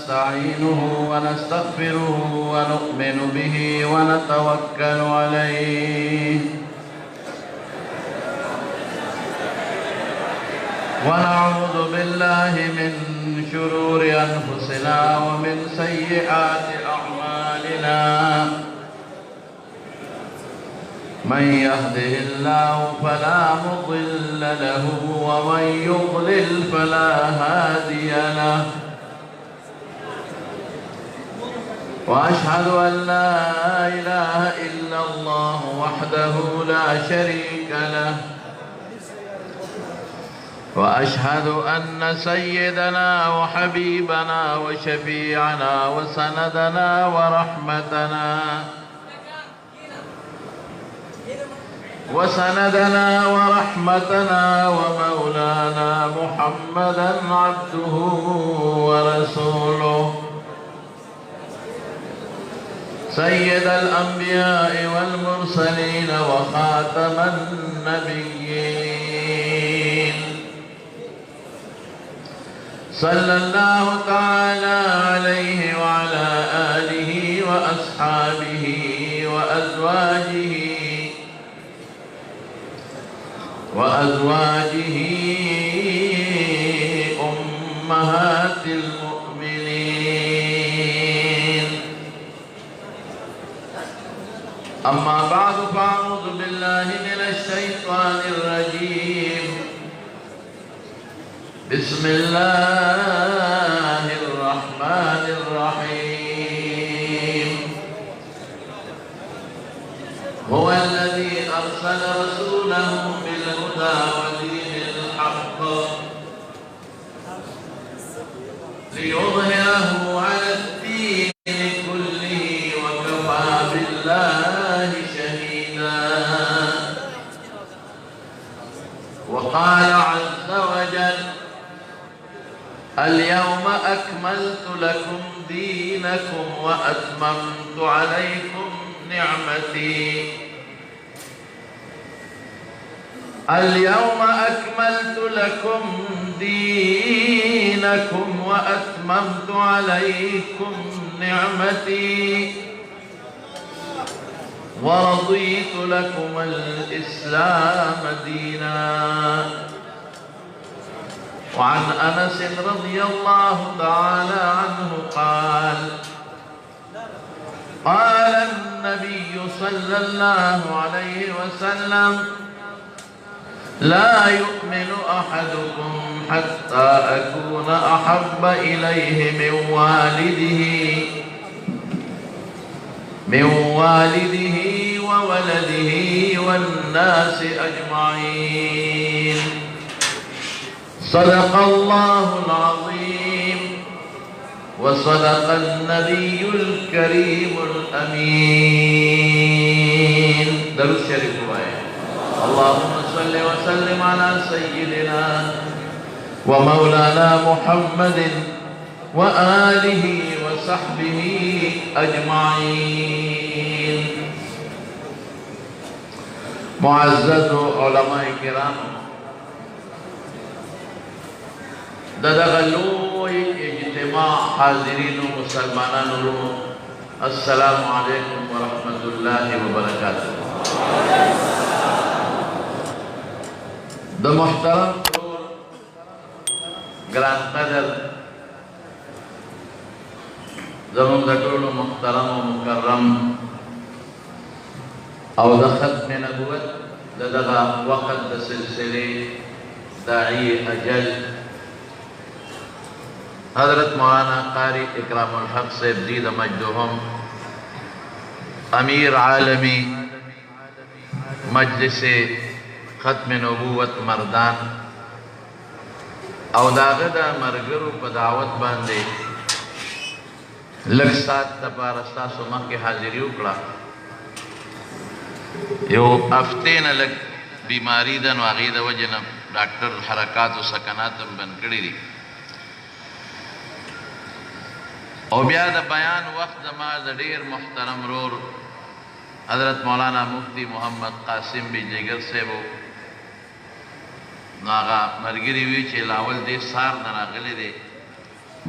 ونستعينه ونستغفره ونؤمن به ونتوكل عليه ونعوذ بالله من شرور أنفسنا ومن سيئات أعمالنا من يهده الله فلا مضل له ومن يضلل فلا هادي له وأشهد أن لا إله إلا الله وحده لا شريك له وأشهد أن سيدنا وحبيبنا وشفيعنا وسندنا ورحمتنا ومولانا محمدا عبده ورسوله سيد الأنبياء والمرسلين وخاتم النبيين صلى الله تعالى عليه وعلى آله وأصحابه وأزواجه أمهات المؤمنين أما بعد فأعوذ بالله من الشيطان الرجيم بسم الله الرحمن الرحيم هو الذي أرسل رسوله بالهدى ودين الحق ليظهره على الدين كله وكفى بالله شهيدا وقال عز وجل اليوم أكملت لكم دينكم وأتممت عليكم نعمتي اليوم أكملت لكم دينكم وأتممت عليكم نعمتي ورضيت لكم الإسلام دينا وعن أنس رضي الله تعالى عنه قال النبي صلى الله عليه وسلم لا يؤمن أحدكم حتى أكون أحب إليه من والده وولده والناس أجمعين صدق الله العظيم وصدق النبي الكريم الأمين درود الشريف اللهم صل وسلم على سيدنا ومولانا محمد وآله وصحبه أجمعين معزز علماء کرام دغلوی اجتماع حاضرین و مسلمانان السلام علیکم ورحمۃ اللہ وبرکاتہ د محترم گران قدر زمون د ټولو محترم و مکرم او د ختم نبوت د دغه وخت د سلسله داعی اجل حضرت مولانا قاری اکرام الحق صاحب زید مجدهم امیر عالمی مجلس ختم نبوت مردان او داغه د مرګرو په دعوت باندې لږ سات دپاره ستاسو مخکې حاضري وکړه یو هفتې نه لږ بیماري ده نو هغې د وجې نه ډاکټر حرکات و سکنات هم بند کړي دي او بیا د بیان وخت زما د ډېر محترم رور حضرت مولانا مفتی محمد قاسم بی جگر صاحب نو هغه ملګري وي چې لاول دې سار نه راغلی دی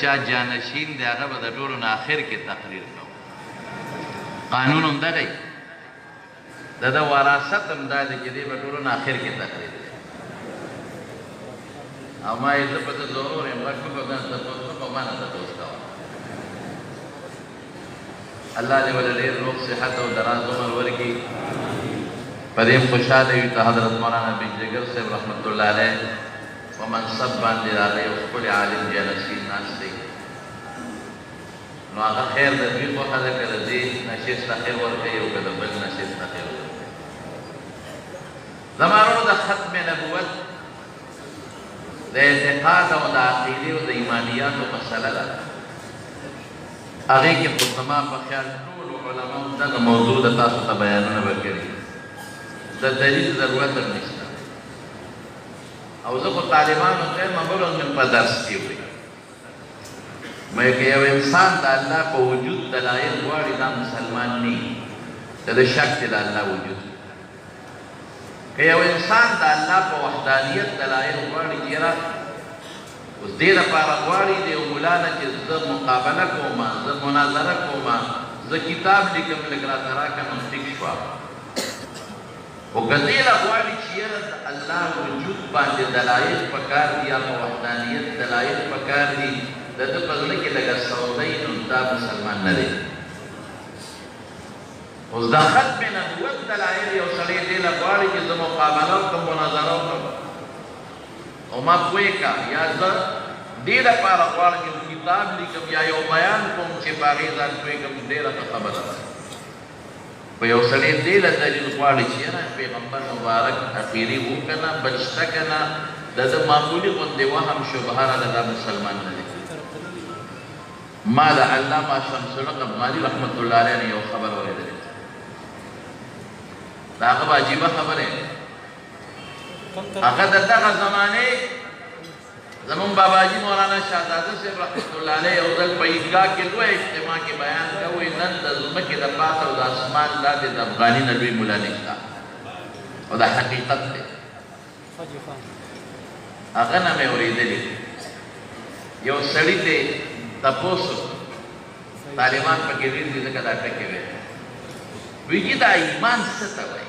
چا جانشین دی هغه به د ټولو نه آخر کې تقریر کوو قانون هم دغی د د وراثت هم دا دی چې دی به ټولو نه آخر کې تقریر کوي او ما یې زه په ده ضرور یم غږ مه کوه تپوس په ما نه تپوس کوه الله دې ولې ډېر روغ صحت او دراز عمر ورکړي په دې خوشحاله وي ته حضرت مولانا بن جگر صاحب رحمت الله علیه په منصب باندې راغی او ښکلي عالم جانشین ناست دی نو هغه خیر د دوی خوښه ده که د دې نشست ته خیر ورکوي او که د بل نشست ته خیر ورکوي زما وروڼو د ختم نبوت د اعتقاد او د عقیدې او د ایمانیاتو مسله ده هغې کې خو زما په خیال ټولو علماو دغه موضوع د تاسو ته بیانونه به کړي د دلیل ضرورت هم نشته او زه خو طالبانو ته یم همغه ورځ مې په درس کې وایي مې که یو انسان د الله په وجود دلایل غواړي دا مسلمان نه د شک دی د الله وجود که یو انسان د الله په وحدانیت دلایل غواړي چې یاره اوس دې لپاره غواړي د یو ملا نه چې زه مقابله کوم زه مناظره کوم زه کتاب لیکم لږ راته راکړه نو ټیک شوه خو که دې له غواړي چې یاره د الله وجود باندې دلایل پکار دي یا په وحدانیت دلایل پکار دي د ده په زړه کې لږه سودی نو دا مسلمان نه دی اوس دا ختم نبوت دلایل یو سړی دې له غواړي چې زه مقابله وکړم مناظره وکړم او ما پوه کا یا زه دې لپاره غواړم یو کتاب لیکم یا یو بیان کوم چې په هغې ځان پوهېږم ډېره ښه خبره ده په یو سړی دې له دلیل غواړي چې یاره پیغمبر مبارک اخري و که نه بل شته که نه د ده معمولي غوندې وهم شبهه راغله دا مسلمان نه دی ما د علامه شمس الحق افغاني رحمت الله علیه نه یو خبر اورېدلی د هغه به عجیبه خبرې هغه د دغه زمانې زمون باباجي مولانا شهزاده صاحب رحمت الله علیه یو ځل په عیدګاه کې لوی اجتماع کې بیان کوي نن د ځمکې د پاسه او د اسمان لاندې د افغاني نه لوی ملا نشته او دا حقیقت دی هغه نه مې اورېدلي یو سړي ته تپوس طالبان پکې ډېر دي ځکه دا ټکې وی وایي چې دا ایمان څه ته وایي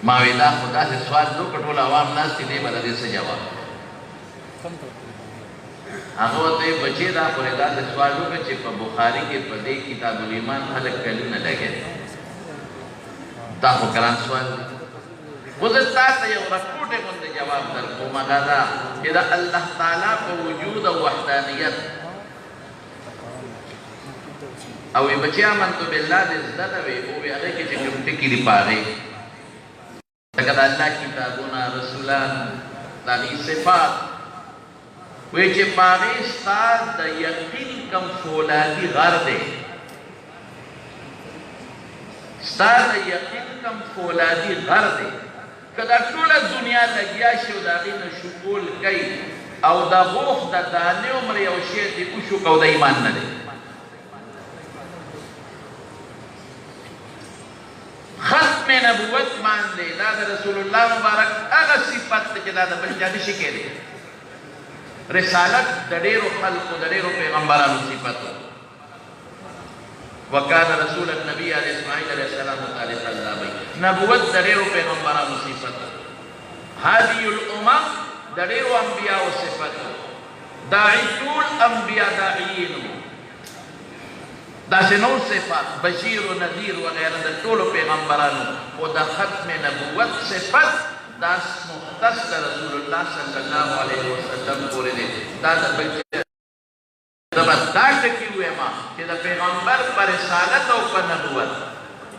ما وی دا خو داسې سوال وکړ ټول عوام ناست دي دی به د دې څه جواب هغه ورته وایي بچې دا خورې داسې سوال وکړه چې په بخاري کې په دې کتاب الایمان خلک کلونه لګېدي دا خو ګران سوال دی خو زه تا ته یو رپوټې غوندې جواب درکوم هغه دا چې د الله تعالی په وجود او وحدانیت او وی بچې آمنتو بالله دې زده نه وي او وی هغې کې چې کوم ټکي دي په هغې لکه د الله کتابونه رسولان د هغې صفات وی چې په هغې ستا د یقین کوم فولادي غر دی ستا د یقین کوم فولادي غر دی که دا ټوله دنیا لګیا شي او د هغې نه شکول کوي او د غوښ د دانې عمر یو شی دې وشو او د ایمان نه دی ختم نبوت باندې دا د رسول الله مبارک هغه صفت دی چې دا د بل چا نشي کېدی رسالت د ډېرو خلقو د ډېرو پیغمبرانو صفت وکان رسول النبي علیه اسماعیل علیه السلام مطالق الله بی نبوت د ډېرو پیغمبرانو صفت هادي الامم د ډېرو انبیاو صفت داعی ټول انبیا داعیین داسې نور صفات بشیر و نذیر وغیره د ټولو پیغمبرانو خو د ختم نبوت صفت دا مختص د رسول الله صلی الله علیه وسلم پورې دی دا د بل زه به دا ټکي ووایم چې د پیغمبر په رسالت او په نبوت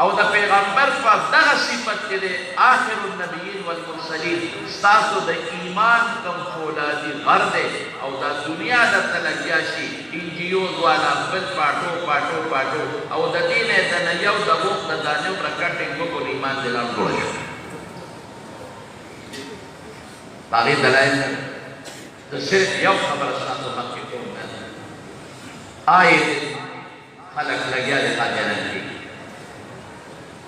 او د پیغمبر په دغه صفت کې دی آخر النبیین والمرسلین ستاسو د ایمان کوم فولادي غر دی او دا دنیا درته لګیا شي انجیوز والا بل پاټو پاټو پاټو او د دې نه د نه یو د غوښ د دانې عمره کټینګ وکړو ایمان دې لا جوړ شو په هغې دلایل د صرف یو خبره ستاسو مخکې کوم آئے خلق لگیا دے خاجرن کی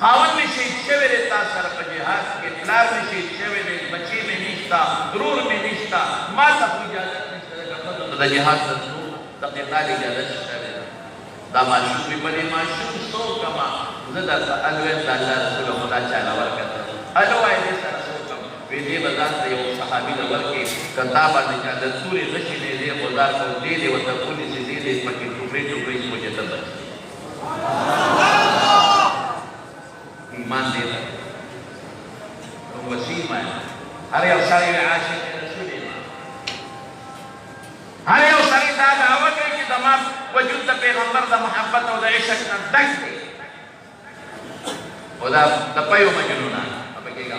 خاون میں شہید شوی رہتا سر پا جہاد کے پلار میں شہید شوی رہتا بچے میں نشتا درور میں نشتا ماتا کو اجازت نشتا دا جہاد تنو دا قتال اجازت شوی دا معشوق بھی بڑی معشوق سو کما زدہ تا الوین دا اللہ رسول خدا چالا ورکتا الو آئے دیسا رسول کم ویدی بزان تا یو صحابی دا ورکی کتابا نکا دا توری غشی دے دے خودار کو دے دے وطا پولی سے دے دے پاکی ٹوکری ٹوکری اس مجھے تب ایمان دیتا تو وسیم ہے ہر یو ساری میں عاشق رسول ایمان ہر یو ساری دا دعوت ہے کہ دماغ وجود دا پیغمبر دا محبت و دا عشق نا دک دے و دا پیو مجنونا اب اکی گا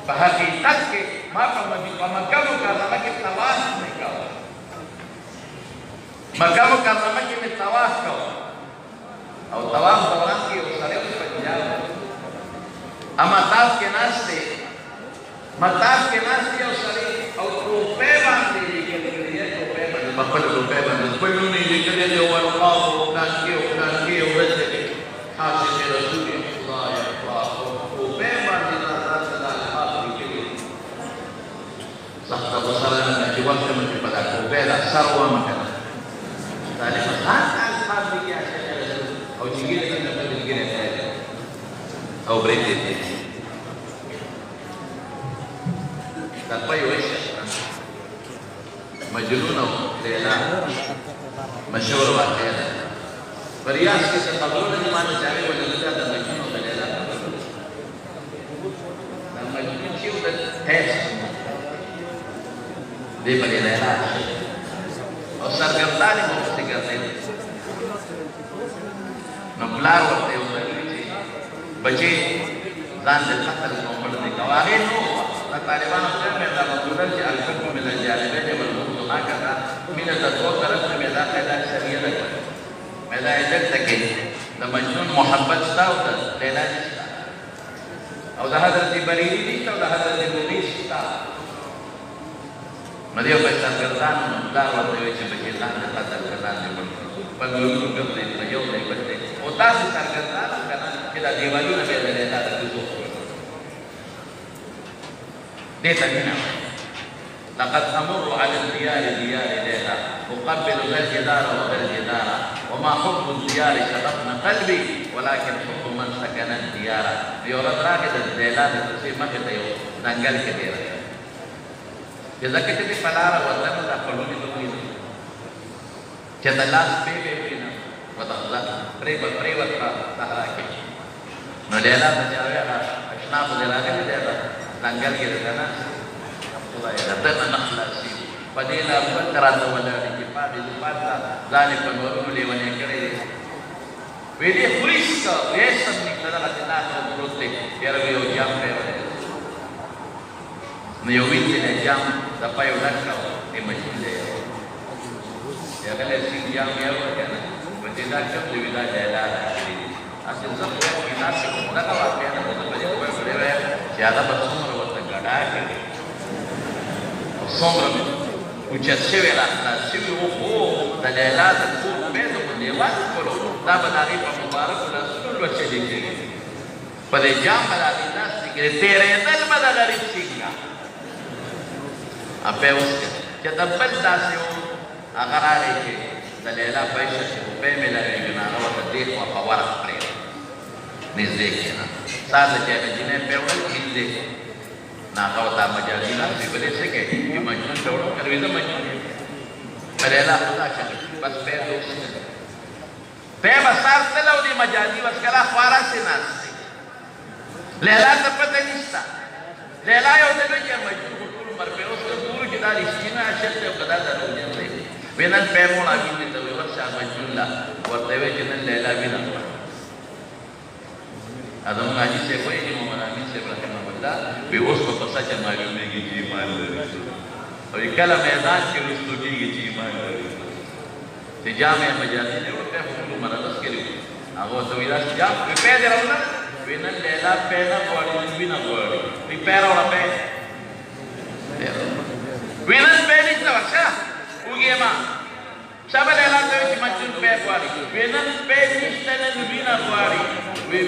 بحقیقت کے ما پا مکمو کا زمکی تواس نہیں کہو مکمو کا زمکی میں تواس کہو او تواف دوران کی او سرے اس پر جاؤ اما تاف کے ناس دے مطاف کے ناس دے او سرے او روپے باندے لیکن کریے روپے باندے بخل روپے باندے پڑھو نہیں لیکن دے والقاف و اپنان کے او رجل حاشق رسول اللہ اقلاف روپے باندے نازات صدا الحاق لیکن سخت بسرنا نجی وقت من کی پدا روپے دا سروا مکنا تعلیم خان الحاق لیکن آشق او چیگیر سنگا پتل گرے پہلے او بریتے تھے تقوی ویشہ مجنون او لیلا مشہور واقعہ ہے بریاس کے سے قبلوں نے مانا چاہے وہ لگتا تھا مجنون او لیلا مجنون چیو دا تیس دے بلی لیلا اور سرگردانی مفتی کرتے تھے نبلار ورتے ہوتا ہے بچے زان دے قتل مومن دے کواغی نو طالبان اپنے میں دا مقدر چی الفقو من الجانبین والمقدو ما کرنا من الدو طرف میں دا قیدہ شریعہ لگا میں دا اجل تکی دا مجنون محبت ستا و دا لیلا جستا او دا حضرت بریدی دیتا و دا حضرت بوبی ستا مدیو پیسر کردان نبلار ورتے ہوئے چی بچے زان دے قتل کردان دے بلکہ پنگلو کرتے ہیں یو نہیں بچتے ہوتا سے سرگردان کرنا کہ دیوالی نہ بیدے لیتا تھا کسو دیتا ہی نہ لقد امر على الديار ديار ليلى اقبل ذا الجدار وذا الجدار وما حب الديار شغفنا قلبي ولكن حب من سكن الديار يورد راكد الليلة تسي مكت يو دنگل كبيرة جزا كتبي فلارا وذن ذا قلوني دوني چتا لاس پے پینا وتخلا پریوت کا سہارا کے نو لیلا بچاوے اشناف دلانے میں دیتا دنگل کے دیتا خدا رتن نخلاصی پدیلا بکرات ولانی کی پادی پاتا ځانې په نورونو لیونی کړی دی ویلې پولیس کا ویسم نکړه د جنات پروت دی یاره یو جام پیوړی نو یو وینځي جام د پایو ډکړو ایمجین دی یاره له سین جام یې وکړه په دې دا چې د ویلا جایلا اصل څه په کې ناسه دا کا واقعیا نه په دې په وړه زیاده بسمره ورته ګډا کړي څومره وچت شوی راځه چې وو د لیلا د ټول پیدا په دیوال کولو دا بداري په مبارک رسول وچه دي په دې جام باندې ناس کې تیرې دل باندې غریب څنګه اپه اوس چې د بل داسې هغه راځي د لیلا پیسې په ملاري نه نو د دې په خبره پرې نږدې کېنا ساده چې د جنې په ول کې نا کاوتا مجازي لا بلې څه کې چې مجنون ټوړو کوي دا مجنون لیلا خدا شکر بس په دوست په بسار تلو دي مجازي بس کلا خوارا سي ناس لیلا ته پته نشتا لیلا یو دې کې مجنون ټول مر په اوس ټول کې دا رښتینه عاشق ته خدا درو دي وینن په مونږ اګین ته ورشا مجنون لا ورته وی چې نن لیلا وینا ادم غاجي سے کوئی نہیں محمد امین سے رحمہ اللہ به اوس په پسا چې معلومه کې ایمان لري او کله میدان کې رسول کېږي چې ایمان لري چې جامع مجازي له ورته حکم مرادس کې هغه ته ویلا جام په دې راوړل وینن لیلا په نه وړي وینا وړي په پیرا وړه په وینن په دې څه ورشه وګیا ما شابه لیلا ته چې مجنون په وړي وینن په دې څه نه وینا وړي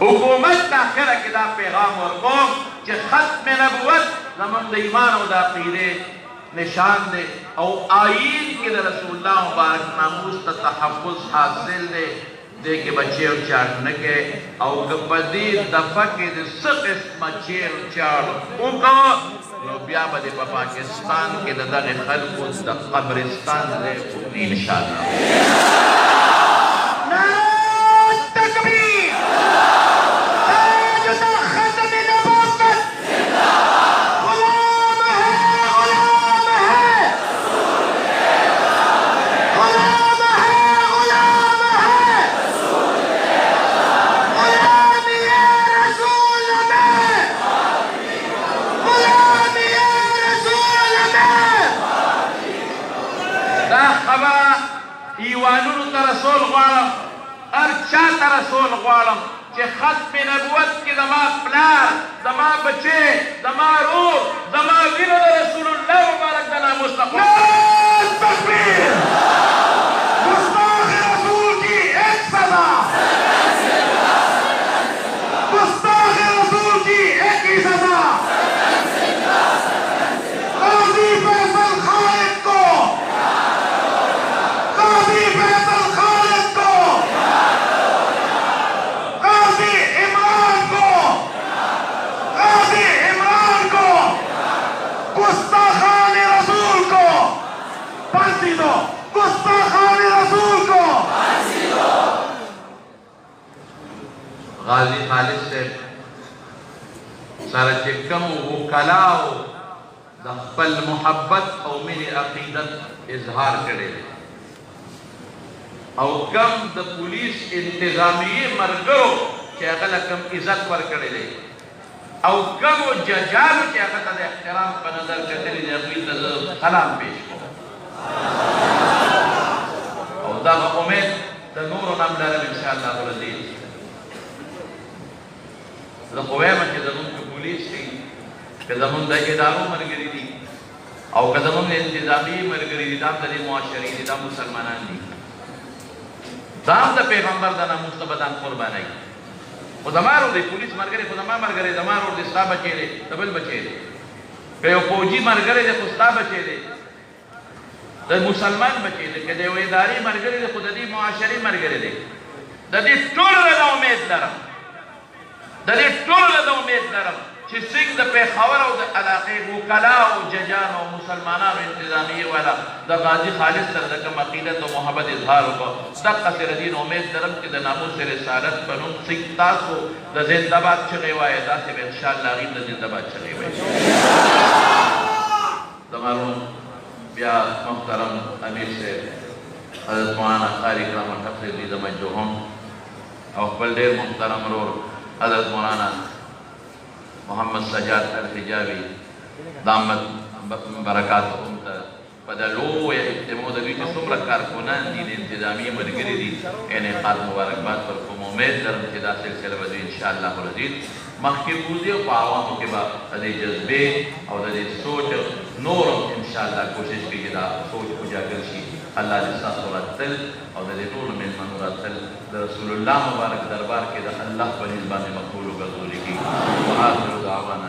حکومت داخله کې دا پیغام ورکوم چې ختم نبوت زموږ د ایمان او د عقیدې نشان دی او آیین کې د رسول الله مبارک ناموس ته تحفظ حاصل دی دې کې بچی او چاړ نه کې او که په دې دفعه کې د څه قسمه چیر چاړ وکړو نو بیا به په پاکستان کې د دغه خلکو د قبرستان ځای وکړي انشاءالله. ایوانونو ته رسول غواړم هر چا ته رسول غواړم چې ختم نبوت کې زما پلار زما بچی زما رور زما وینه د رسول الله مبارک د ناموس نه تکبیر گستاخ رسول کی ایک سزا گستاخ رسول کی ایک ہی سزا قاضی فیصل خالد کو قاضی فیصل خالد کو قاضی عمران کو قاضی عمران کو گستاخان رسول کو پھانسی دو گستاخان رسول کو پھانسی دو. غازی خالد سے سره چې کوم وکلاو د خپل محبت او مینې عقیدت اظهار کړی او کم د پولیس انتظامیه مرګرو چې هغه له کم عزت ورکړی دی او کم ججانو چې هغه ته د احترام په نظر کتلي دي هغوی ته زه سلام پیش کوم او دغه امید د نورو نه هم لرم انشاءالله العزیز. زه خو وایم چې زمونږ که پولیس دي که زمونږ د ادارو ملګري دي او که زمونږ انتظامیه ملګري دي دا هم د دې معاشرې دي دا مسلمانان دي دا هم د پیغمبر د ناموس نه به ځان قربانوي خو زما رور دی پولیس ملګری خو زما ملګری زما رور دی ستا بچی دی د بل بچی دی که یو فوجي ملګری دی خو ستا بچی دی د مسلمان بچی دی که د یو ادارې ملګری دی خو د دې معاشرې ملګری دی د دې ټولو نه امید لرم د دې ټولو نه امید لرم چې څنګه د پېښور او د علاقې وکلا او ججان او مسلمانانو انتظامیه والا د غازي خالد سره د کوم عقیدت او محبت اظهار وکړو دقسې د دې امید لرم چې د ناموس رسالت په نوم څنګه تاسو د زنده‌باد چغې وایئ داسې به انشاءالله هغوی د زنده‌باد چغې وایي. زما روم بیا محترم امیر صاحب حضرت مولانا قاری کرام الحق صاحب دي توجه هم او خپل ډېر محترم ورور حضرت مولانا محمد سجاد الحجابي دامت برکاتهم ته په د لویه اجتماع د دوی چې څومره کارکنان دي د انتظامیې ملګري دي انعقاد مبارکباد ورکوم امید لرم چې دا سلسله به دوی انشاءالله العزیز مخکې بوځي او په عوامو کې به د دې جذبې او د دې سوچ نور هم انشاءالله کوشش کوي چې دا سوچ اجاګر شي. الله دې ستاسو راتل او د دې ټولو مېلمنو راتل د رسول الله مبارک دربار کې د الله په نسبت مقبول وګرځولي کړي. وآخر دعوانا